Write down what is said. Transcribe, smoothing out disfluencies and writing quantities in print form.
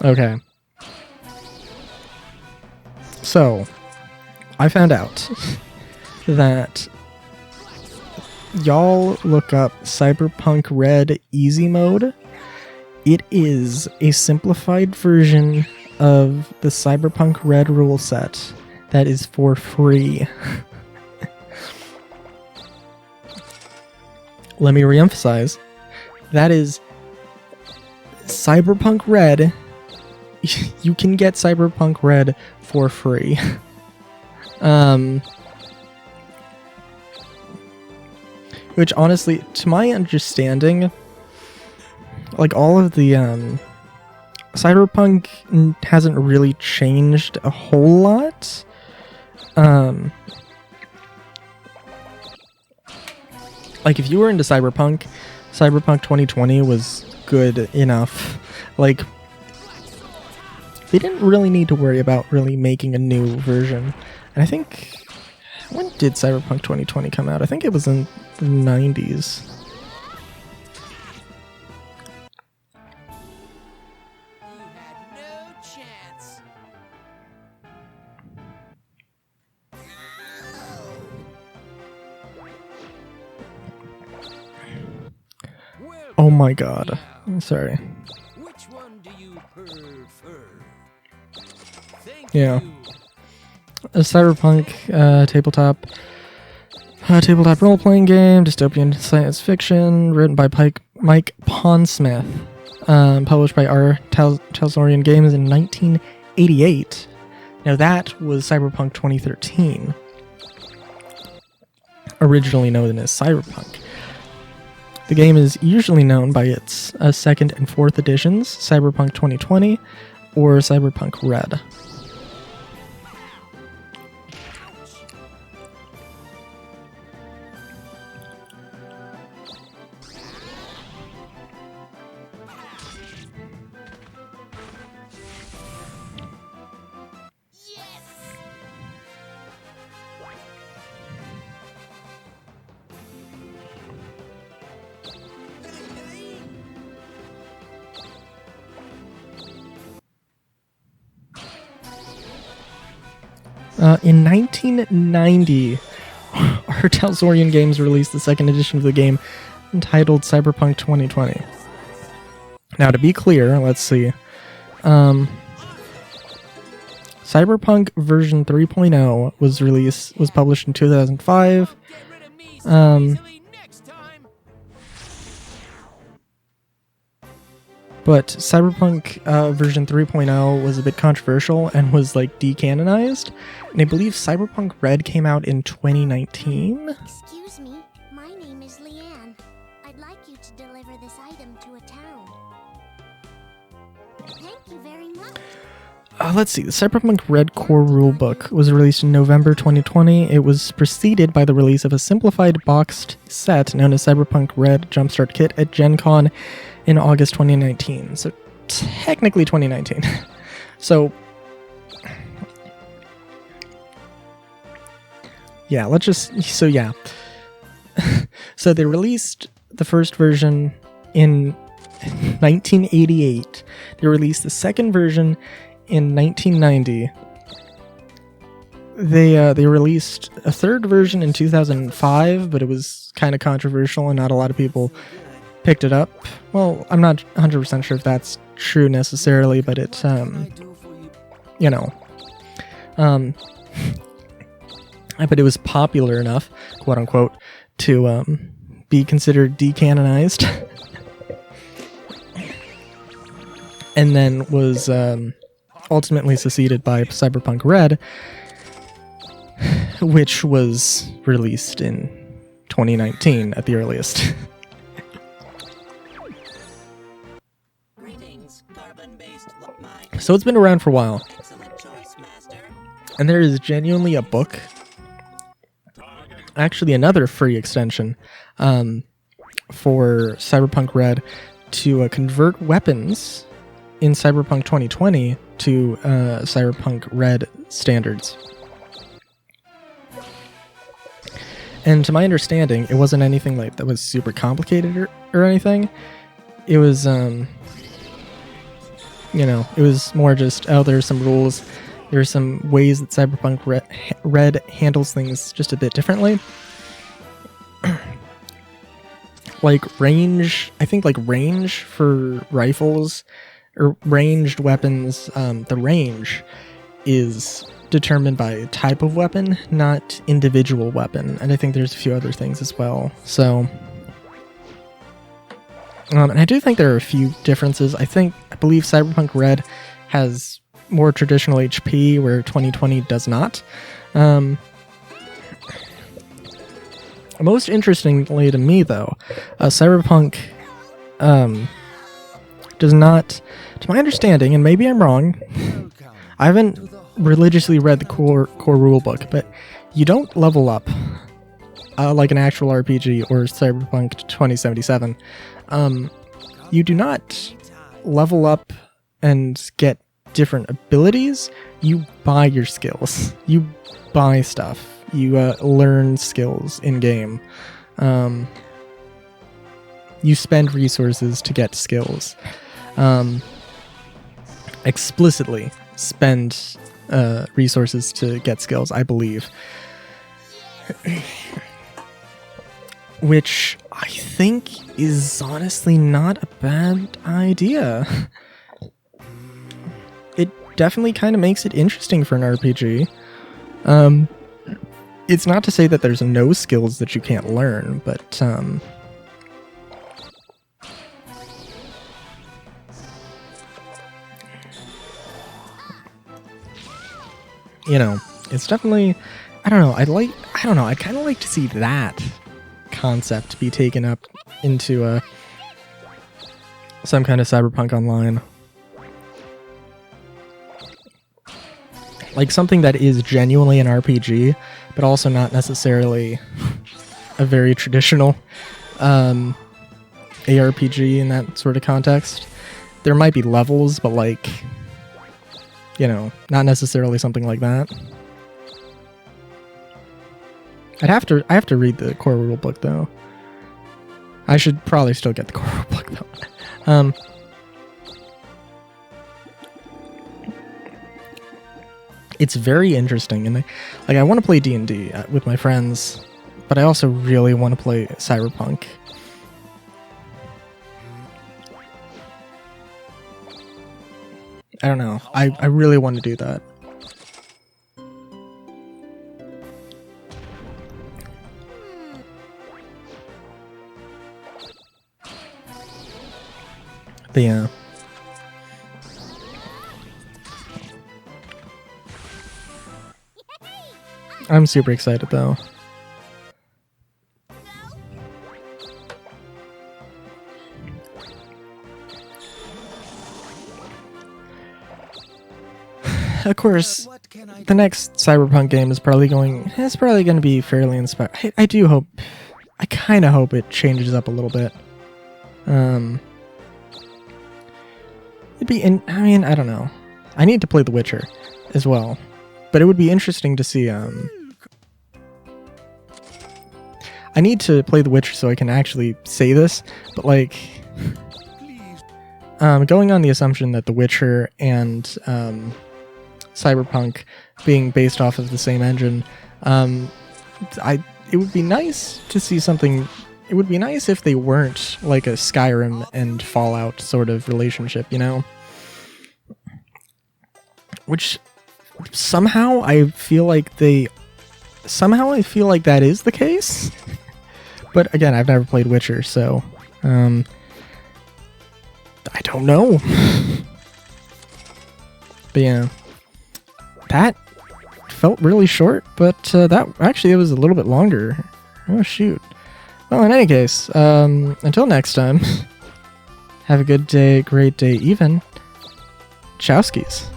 Okay. So, I found out that y'all look up Cyberpunk Red Easy Mode. It is a simplified version of the Cyberpunk Red rule set that is for free. Let me reemphasize. That is Cyberpunk Red. You can get Cyberpunk Red for free. Which honestly, to my understanding, like all of the Cyberpunk hasn't really changed a whole lot. Like if you were into Cyberpunk 2020 was good enough. Like they didn't really need to worry about really making a new version. And I think, when did Cyberpunk 2020 come out? I think it was in the 90s. Oh my god. I'm sorry. Which one do you prefer? Yeah. A Cyberpunk tabletop role-playing game, dystopian science fiction, written by Mike Pondsmith, published by R. Talsorian Games in 1988. Now that was Cyberpunk 2013, originally known as Cyberpunk. The game is usually known by its second and fourth editions, Cyberpunk 2020 or Cyberpunk Red. In 1990, R. Talsorian Games released the second edition of the game entitled Cyberpunk 2020. Now, to be clear, let's see. Cyberpunk version 3.0 was published in 2005. But Cyberpunk version 3.0 was a bit controversial and was like decanonized. And I believe Cyberpunk Red came out in 2019. Excuse me, my name is Leanne. I'd like you to deliver this item to a town. Thank you very much. Let's see. The Cyberpunk Red Core Rulebook was released in November 2020. It was preceded by the release of a simplified boxed set known as Cyberpunk Red Jumpstart Kit at Gen Con in August 2019. So technically 2019. So yeah, so they released the first version in 1988. They released the second version in 1990. They released a third version in 2005, but it was kind of controversial and not a lot of people picked it up. Well, I'm not 100% sure if that's true necessarily, but it, but it was popular enough, quote unquote, to be considered decanonized. And then was ultimately succeeded by Cyberpunk Red, which was released in 2019 at the earliest. So it's been around for a while. And there is genuinely a book, actually another free extension, for Cyberpunk Red to convert weapons in Cyberpunk 2020 to Cyberpunk Red standards. And to my understanding, it wasn't anything like that was super complicated or anything. It was You know, it was more just, oh, there's some rules. There's some ways that Cyberpunk Red handles things just a bit differently. Like range, I think like range for rifles or ranged weapons, the range is determined by type of weapon, not individual weapon. And I think there's a few other things as well. So, and I do think there are a few differences. I believe Cyberpunk Red has more traditional HP, where 2020 does not. Most interestingly to me, though, Cyberpunk does not, to my understanding, and maybe I'm wrong, I haven't religiously read the core rulebook, but you don't level up like an actual RPG or Cyberpunk 2077. You do not level up and get different abilities. You buy your skills. You buy stuff. You learn skills in game. You spend resources to get skills. Explicitly spend resources to get skills, I believe. Which I think is honestly not a bad idea. It definitely kind of makes it interesting for an RPG. It's not to say that there's no skills that you can't learn, but you know, it's definitely, I don't know, I'd kind of like to see that concept be taken up into some kind of Cyberpunk Online. Like something that is genuinely an RPG, but also not necessarily a very traditional ARPG in that sort of context. There might be levels, but like, you know, not necessarily something like that. I have to read the core rulebook though. I should probably still get the core rulebook though. It's very interesting, and I want to play D&D with my friends, but I also really want to play Cyberpunk. I don't know. I really want to do that. But yeah. I'm super excited though. Of course, the next Cyberpunk game is probably going to be fairly inspired. I do hope, I kind of hope it changes up a little bit. I mean, I don't know. I need to play The Witcher as well. But it would be interesting to see, I need to play The Witcher so I can actually say this, but like, going on the assumption that The Witcher and Cyberpunk being based off of the same engine, it would be nice to see something. It would be nice if they weren't like a Skyrim and Fallout sort of relationship, you know? Which somehow I feel like that is the case. But again, I've never played Witcher, so I don't know. But yeah, that felt really short, but that actually it was a little bit longer. Oh shoot. Well, in any case, until next time, have a good day, great day, even. Chowskis.